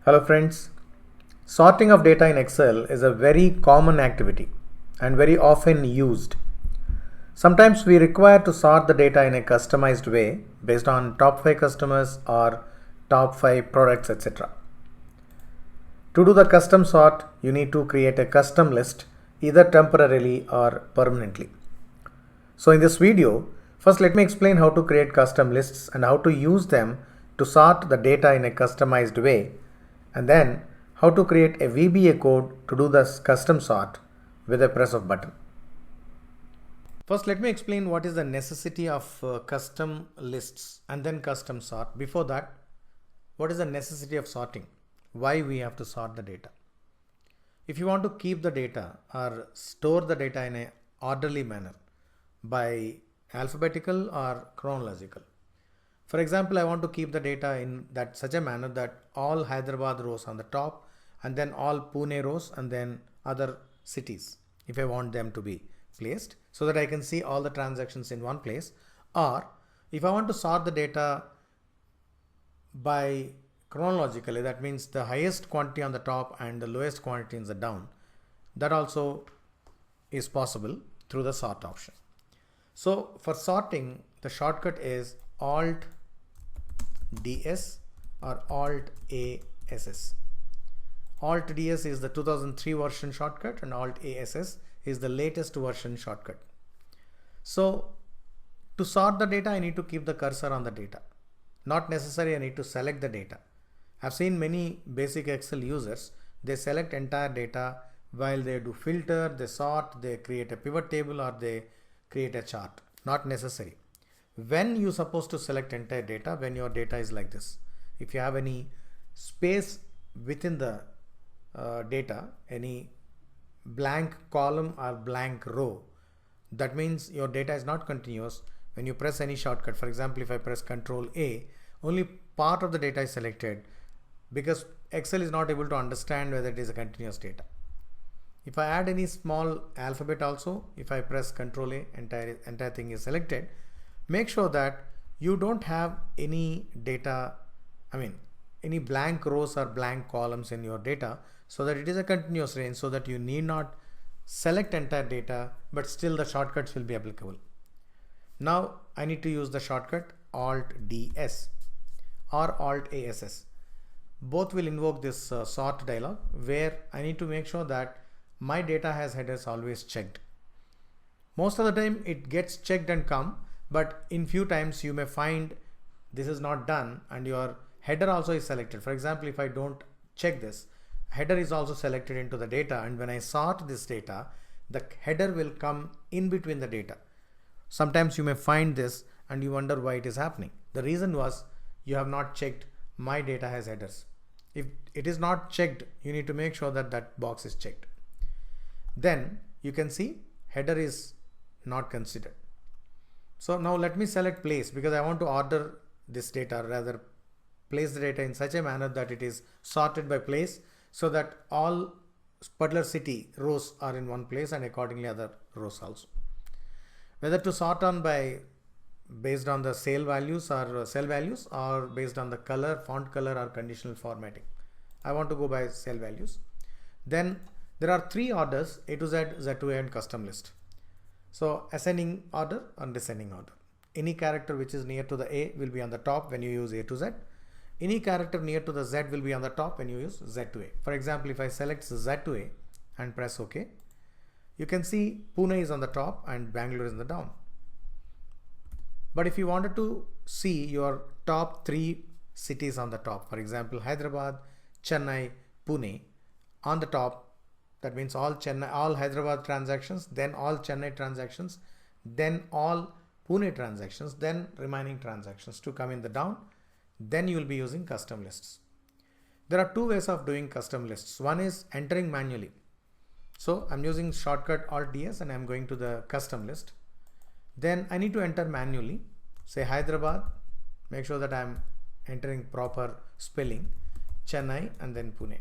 Hello friends. Sorting of data in Excel is a very common activity and very often used. Sometimes we require to sort the data in a customized way based on top 5 customers or top 5 products, etc. To do the custom sort, you need to create a custom list either temporarily or permanently. So in this video, first let me explain how to create custom lists and how to use them to sort the data in a customized way, and then how to create a VBA code to do this custom sort with a press of button. First let me explain what is the necessity of custom lists and then custom sort. Before that, what is the necessity of sorting? Why we have to sort the data? If you want to keep the data or store the data in an orderly manner by alphabetical or chronological. For example, I want to keep the data in that such a manner that all Hyderabad rows on the top and then all Pune rows and then other cities if I want them to be placed so that I can see all the transactions in one place. Or if I want to sort the data by chronologically, that means the highest quantity on the top and the lowest quantity in the down, that also is possible through the sort option. So for sorting, the shortcut is Alt DS or Alt ASS. Alt DS is the 2003 version shortcut and Alt ASS is the latest version shortcut. So to sort the data, I need to keep the cursor on the data. Not necessary, I need to select the data. I've seen many basic Excel users, they select entire data while they do filter, they sort, they create a pivot table or they create a chart. Not necessary. When you're supposed to select entire data, when your data is like this. If you have any space within the data, any blank column or blank row, that means your data is not continuous. When you press any shortcut, for example, if I press Ctrl A, only part of the data is selected because Excel is not able to understand whether it is a continuous data. If I add any small alphabet also, if I press Ctrl A, entire thing is selected. Make sure that you don't have any data, any blank rows or blank columns in your data so that it is a continuous range so that you need not select entire data, but still the shortcuts will be applicable. Now I need to use the shortcut Alt DS or Alt ASS. Both will invoke this sort dialog where I need to make sure that my data has headers always checked. Most of the time it gets checked and come, but in few times you may find this is not done and your header also is selected. For example, if I don't check this, header is also selected into the data, and when I sort this data, the header will come in between the data. Sometimes you may find this and you wonder why it is happening. The reason was you have not checked my data has headers. If it is not checked, you need to make sure that that box is checked. Then you can see header is not considered. So now let me select place because I want to order this data, rather place the data in such a manner that it is sorted by place so that all particular city rows are in one place and accordingly other rows also. Whether to sort on by based on the sale values or cell values or based on the color, font color or conditional formatting. I want to go by cell values. Then there are three orders: A to Z, Z to A and custom list. So ascending order and descending order. Any character which is near to the A will be on the top when you use A to Z. Any character near to the Z will be on the top when you use Z to A. For example, if I select Z to A and press OK, you can see Pune is on the top and Bangalore is in the down. But if you wanted to see your top 3 cities on the top, for example, Hyderabad, Chennai, Pune on the top, that means all Hyderabad transactions, then all Chennai transactions, then all Pune transactions, then remaining transactions to come in the down, then you will be using custom lists. There are two ways of doing custom lists. One is entering manually. So I'm using shortcut Alt DS and I'm going to the custom list. Then I need to enter manually, say Hyderabad, make sure that I'm entering proper spelling, Chennai and then Pune.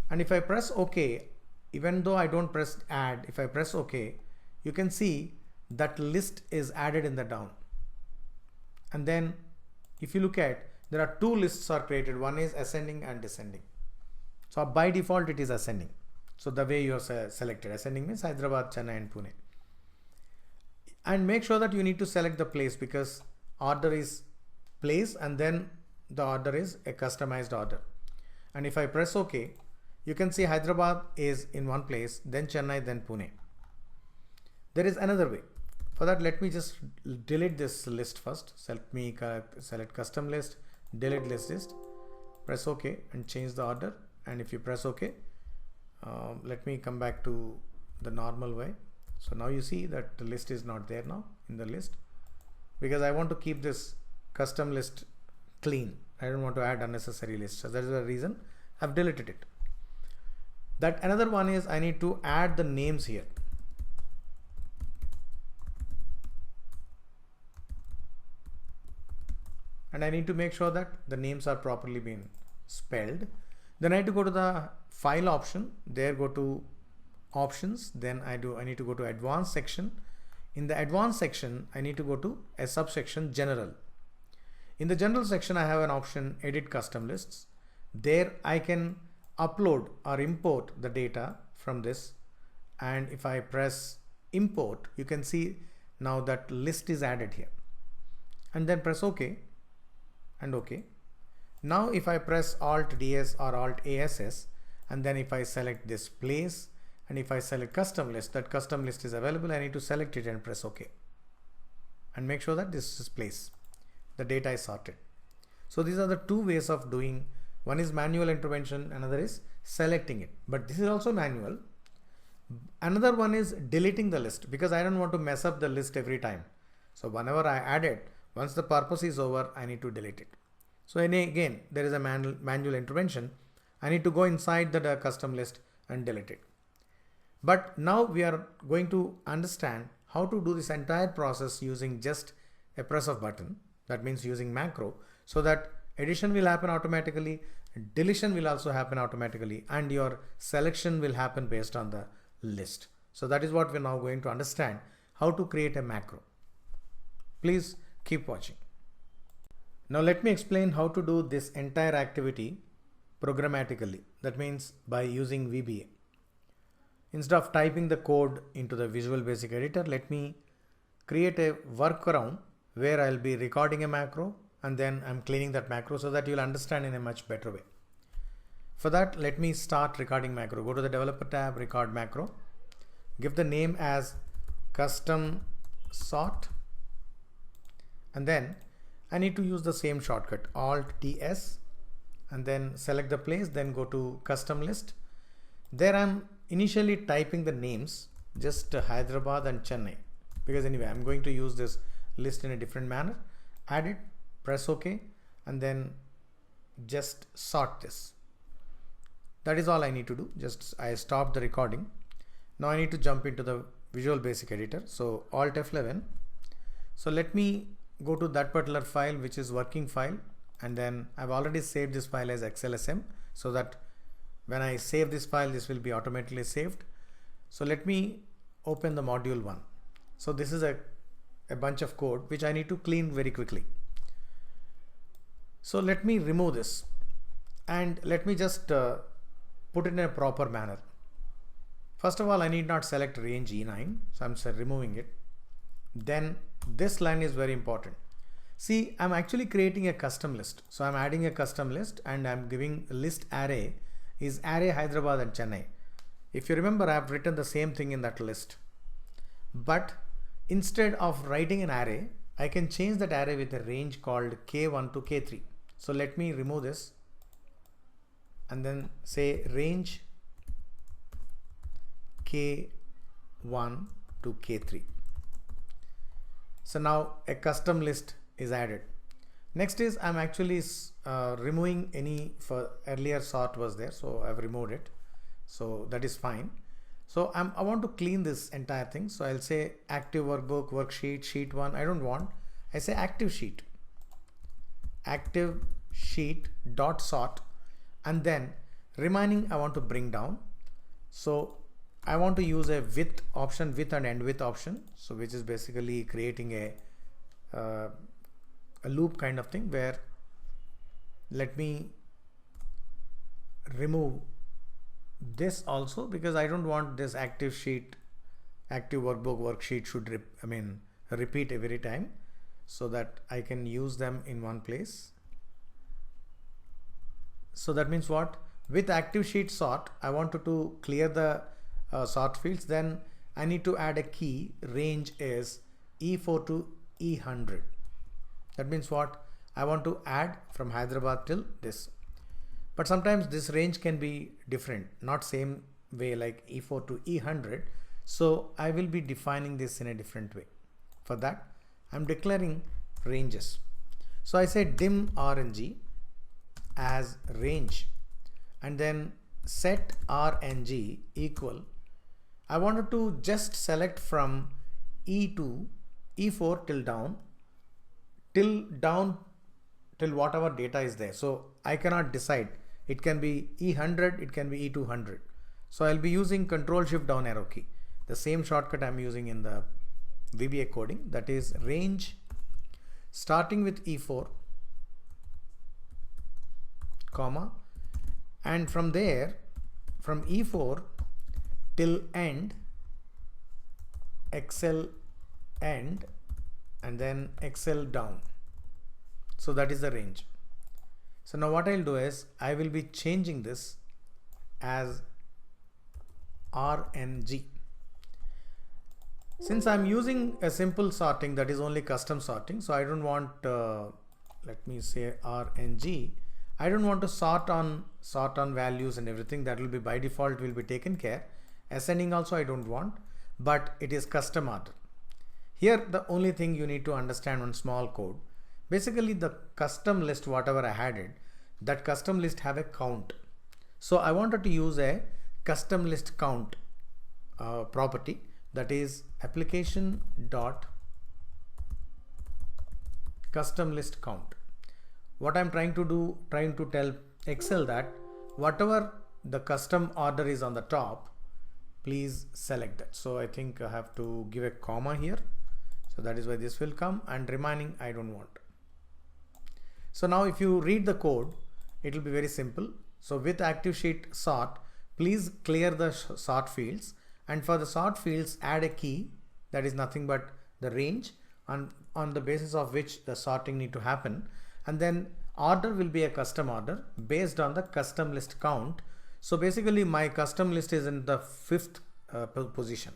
And if I press OK, even though I don't press add, if I press OK, you can see that list is added in the down. And then if you look at there are two lists are created. One is ascending and descending. So by default it is ascending. So the way you are selected, ascending means Hyderabad, Chennai and Pune. And make sure that you need to select the place, because order is place and then the order is a customized order. And if I press OK, you can see Hyderabad is in one place, then Chennai, then Pune. There is another way. For that, let me just delete this list first. Select custom list, delete list, press OK and change the order. And if you press OK, let me come back to the normal way. So now you see that the list is not there now in the list, because I want to keep this custom list clean. I don't want to add unnecessary lists. So that is the reason I've deleted it. That another one is I need to add the names here. And I need to make sure that the names are properly being spelled. Then I need to go to the file option, there go to options, then I need to go to advanced section. In the advanced section, I need to go to a subsection general. In the general section, I have an option edit custom lists. There I can upload or import the data from this. And if I press import, you can see now that list is added here. And then press OK and OK. Now if I press Alt DS or Alt ASS, and then if I select this place, and if I select custom list, that custom list is available, I need to select it and press OK. And make sure that this is place. The data is sorted. So these are the two ways of doing. One is manual intervention, another is selecting it. But this is also manual. Another one is deleting the list, because I don't want to mess up the list every time. So whenever I add it, once the purpose is over, I need to delete it. So again, there is a manual intervention. I need to go inside the custom list and delete it. But now we are going to understand how to do this entire process using just a press of button. That means using macro, so that addition will happen automatically, deletion will also happen automatically, and your selection will happen based on the list. So that is what we're now going to understand, how to create a macro. Please keep watching. Now let me explain how to do this entire activity programmatically. That means by using VBA. Instead of typing the code into the Visual Basic Editor, let me create a workaround where I'll be recording a macro and then I'm cleaning that macro, so that you'll understand in a much better way. For that, let me start recording macro. Go to the Developer tab, record macro. Give the name as custom sort, and then I need to use the same shortcut, Alt TS, and then select the place, then go to custom list. There I'm initially typing the names, just Hyderabad and Chennai, because anyway I'm going to use this list in a different manner. Add it, press OK, and then just sort this. That is all I need to do. Just I stopped the recording. Now I need to jump into the Visual Basic Editor. So Alt F11. So let me go to that particular file, which is working file, and then I've already saved this file as XLSM, so that when I save this file, this will be automatically saved. So let me open the module 1. So this is a bunch of code which I need to clean very quickly. So let me remove this and let me just put it in a proper manner. First of all, I need not select range E9, so I'm removing it. Then this line is very important. See, I'm actually creating a custom list. So I'm adding a custom list and I'm giving list array is array Hyderabad and Chennai. If you remember, I've written the same thing in that list. But instead of writing an array, I can change that array with a range called K1 to K3. So let me remove this and then say range K1 to K3. So now a custom list is added. Next is I'm actually removing any earlier sort was there, so I've removed it. So that is fine. So I want to clean this entire thing. So I'll say active workbook, worksheet, sheet 1. I don't want. I say active sheet dot sort, and then remaining I want to bring down. So I want to use a with option, with and end with option. So which is basically creating a loop kind of thing, where let me remove this also, because I don't want this active workbook worksheet should repeat every time, so that I can use them in one place. So that means what? With active sheet sort, I wanted to clear the sort fields. Then I need to add a key. Range is E4 to E100. That means what? I want to add from Hyderabad till this. But sometimes this range can be different, not same way like E4 to E100. So I will be defining this in a different way. For that, I'm declaring ranges. So I say dim RNG as range, and then set RNG equal. I wanted to just select from E2, E4 till down till whatever data is there. So I cannot decide. It can be E100, it can be E200. So I'll be using Control Shift down arrow key. The same shortcut I'm using in the VBA coding, that is range starting with E4, comma, and from there, from E4 till end, Excel end, and then Excel down. So that is the range. So now what I'll do is I will be changing this as RNG. Since I'm using a simple sorting, that is only custom sorting, so I don't want, let me say RNG. I don't want to sort on values and everything. That will be by default will be taken care. Ascending also I don't want, but it is custom order. Here the only thing you need to understand one small code. Basically the custom list, whatever I added, that custom list have a count. So I wanted to use a custom list count property, that is application dot custom list count. What I'm trying to tell Excel that whatever the custom order is on the top, please select that. So I think I have to give a comma here. So that is why this will come, and remaining I don't want. So now if you read the code, it will be very simple. So with active sheet sort, please clear the sort fields, and for the sort fields add a key, that is nothing but the range on the basis of which the sorting need to happen, and then order will be a custom order based on the custom list count. So basically my custom list is in the 5th position.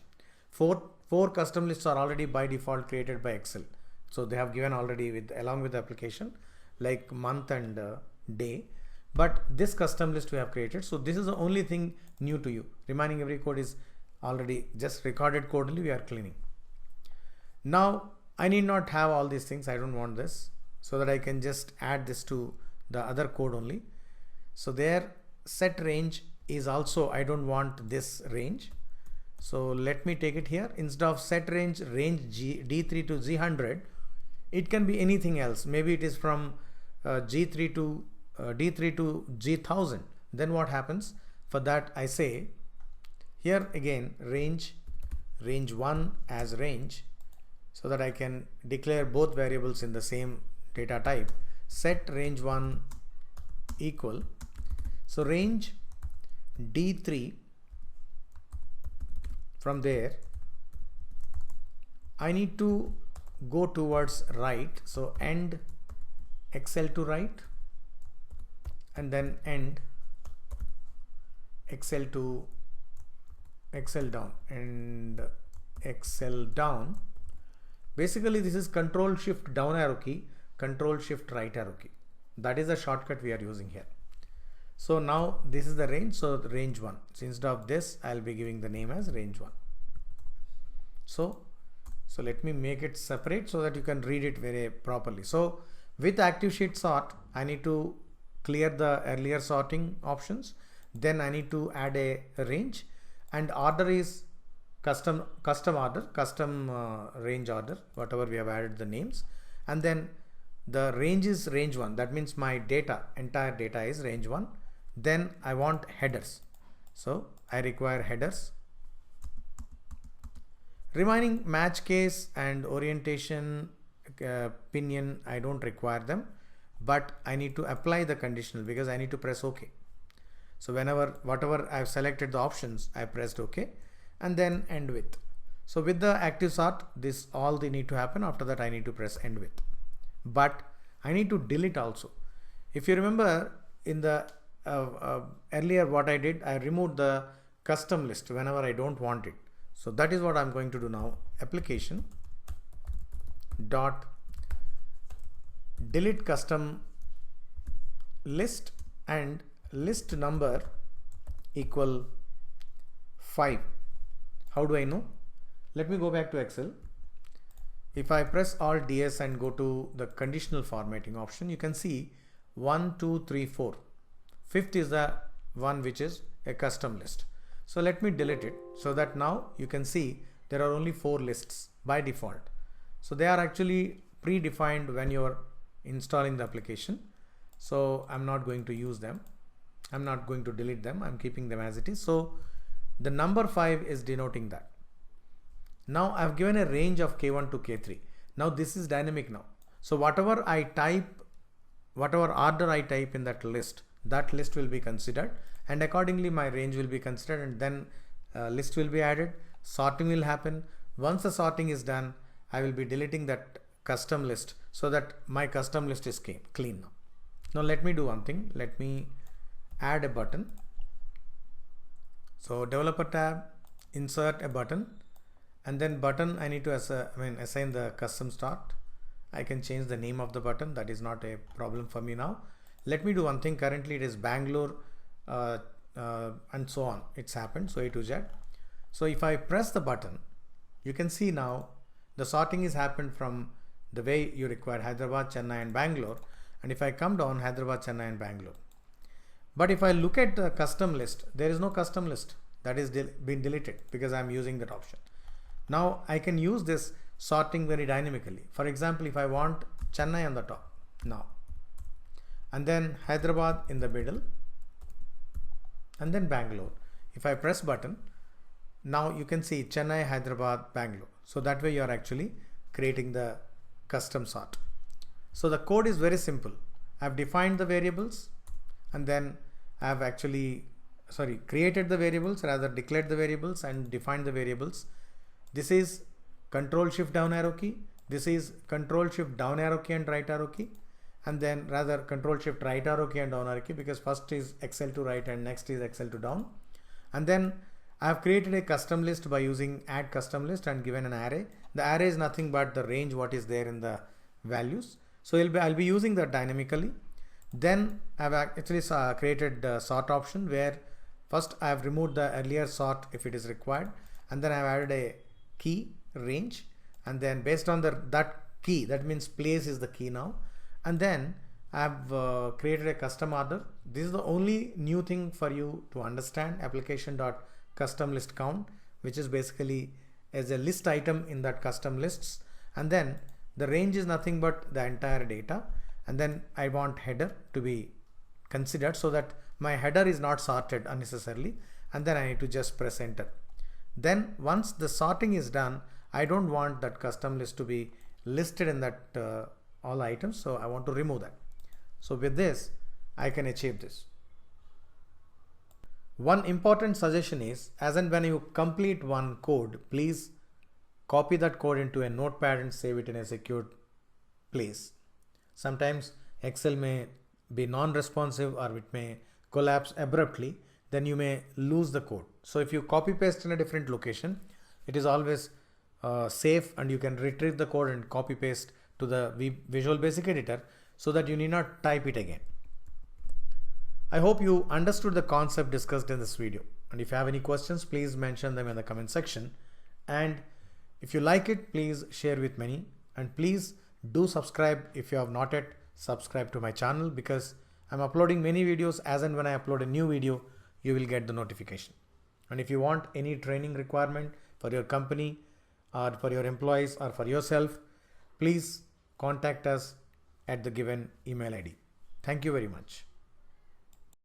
Four custom lists are already by default created by Excel. So they have given already along with the application, like month and day, but this custom list we have created. So this is the only thing new to you. Remaining every code is already just recorded code only we are cleaning. Now I need not have all these things. I don't want this, so that I can just add this to the other code only. So there set range is also, I don't want this range. So let me take it here. Instead of set range D3 to Z100, it can be anything else. Maybe it is from D3 to G1000. Then what happens? For that I say here again range 1 as range, so that I can declare both variables in the same data type. Set range 1 equal, so range D3, from there I need to go towards right, so end Excel to right, and then end Excel to Excel down, and Excel down. Basically this is Control Shift down arrow key, Control Shift right arrow key. That is the shortcut we are using here. So now this is the range, so the range 1. So instead of this I'll be giving the name as range 1. So let me make it separate so that you can read it very properly. So with active sheet sort, I need to clear the earlier sorting options. Then I need to add a range, and order is custom order, custom range order, whatever we have added the names. And then the range is range 1. That means my data, entire data is range 1. Then I want headers. So I require headers. Remaining match case and orientation, opinion, I don't require them. but I need to apply the conditional because I need to press OK. So whatever I've selected the options, I pressed OK and then end with. So with the active sort, this all they need to happen. After that, I need to press end with. But I need to delete also. If you remember in the earlier what I did, I removed the custom list whenever I don't want it. So that is what I'm going to do now. Application dot delete custom list and list number equal 5. How do I know? Let me go back to Excel. If I press Alt DS and go to the conditional formatting option, you can see 1, 2, 3, 4. Fifth is the one which is a custom list. So let me delete it so that now you can see there are only 4 lists by default. So they are actually predefined when you are installing the application. So I'm not going to use them. I'm not going to delete them. I'm keeping them as it is. So the number 5 is denoting that. Now I've given a range of K1 to K3. Now this is dynamic now. So whatever I type, whatever order I type in that list will be considered, and accordingly my range will be considered, and then list will be added. Sorting will happen. Once the sorting is done, I will be deleting that custom list so that my custom list is clean now. Now let me do one thing. Let me add a button. So developer tab, insert a button, and then button I need to assign the custom start. I can change the name of the button. That is not a problem for me now. Let me do one thing. Currently it is Bangalore and so on. It's happened. So A to Z. So if I press the button, you can see now the sorting is happened from the way you require Hyderabad, Chennai and Bangalore. And if I come down, Hyderabad, Chennai and Bangalore. But if I look at the custom list, there is no custom list. That is been deleted because I'm using that option. Now I can use this sorting very dynamically. For example, if I want Chennai on the top now, and then Hyderabad in the middle, and then Bangalore. If I press button, now you can see Chennai, Hyderabad, Bangalore. So that way you are actually creating the custom sort. So the code is very simple. I've defined the variables, and then I've actually created the variables, rather declared the variables and defined the variables. This is Control Shift down arrow key. This is Control Shift down arrow key and right arrow key, and then rather Control Shift right arrow key and down arrow key, because first is Excel to right and next is Excel to down. And then I have created a custom list by using add custom list and given an array. The array is nothing but the range what is there in the values. So I'll be using that dynamically. Then I've actually created the sort option where first I have removed the earlier sort if it is required, and then I've added a key range, and then based on that key, that means place is the key now, and then I've created a custom order. This is the only new thing for you to understand. Application.custom list count, which is basically as a list item in that custom lists, and then the range is nothing but the entire data, and then I want header to be considered so that my header is not sorted unnecessarily, and then I need to just press enter. Then once the sorting is done, I don't want that custom list to be listed in that all items, so I want to remove that. So with this I can achieve this. One important suggestion is, as and when you complete one code, please copy that code into a notepad and save it in a secured place. Sometimes Excel may be non-responsive or it may collapse abruptly, then you may lose the code. So if you copy paste in a different location, it is always safe, and you can retrieve the code and copy paste to the Visual Basic Editor so that you need not type it again. I hope you understood the concept discussed in this video, and if you have any questions, please mention them in the comment section, and if you like it, please share with many, and please do subscribe if you have not yet subscribed to my channel, because I'm uploading many videos. As and when I upload a new video, you will get the notification. And if you want any training requirement for your company or for your employees or for yourself, please contact us at the given email ID. Thank you very much.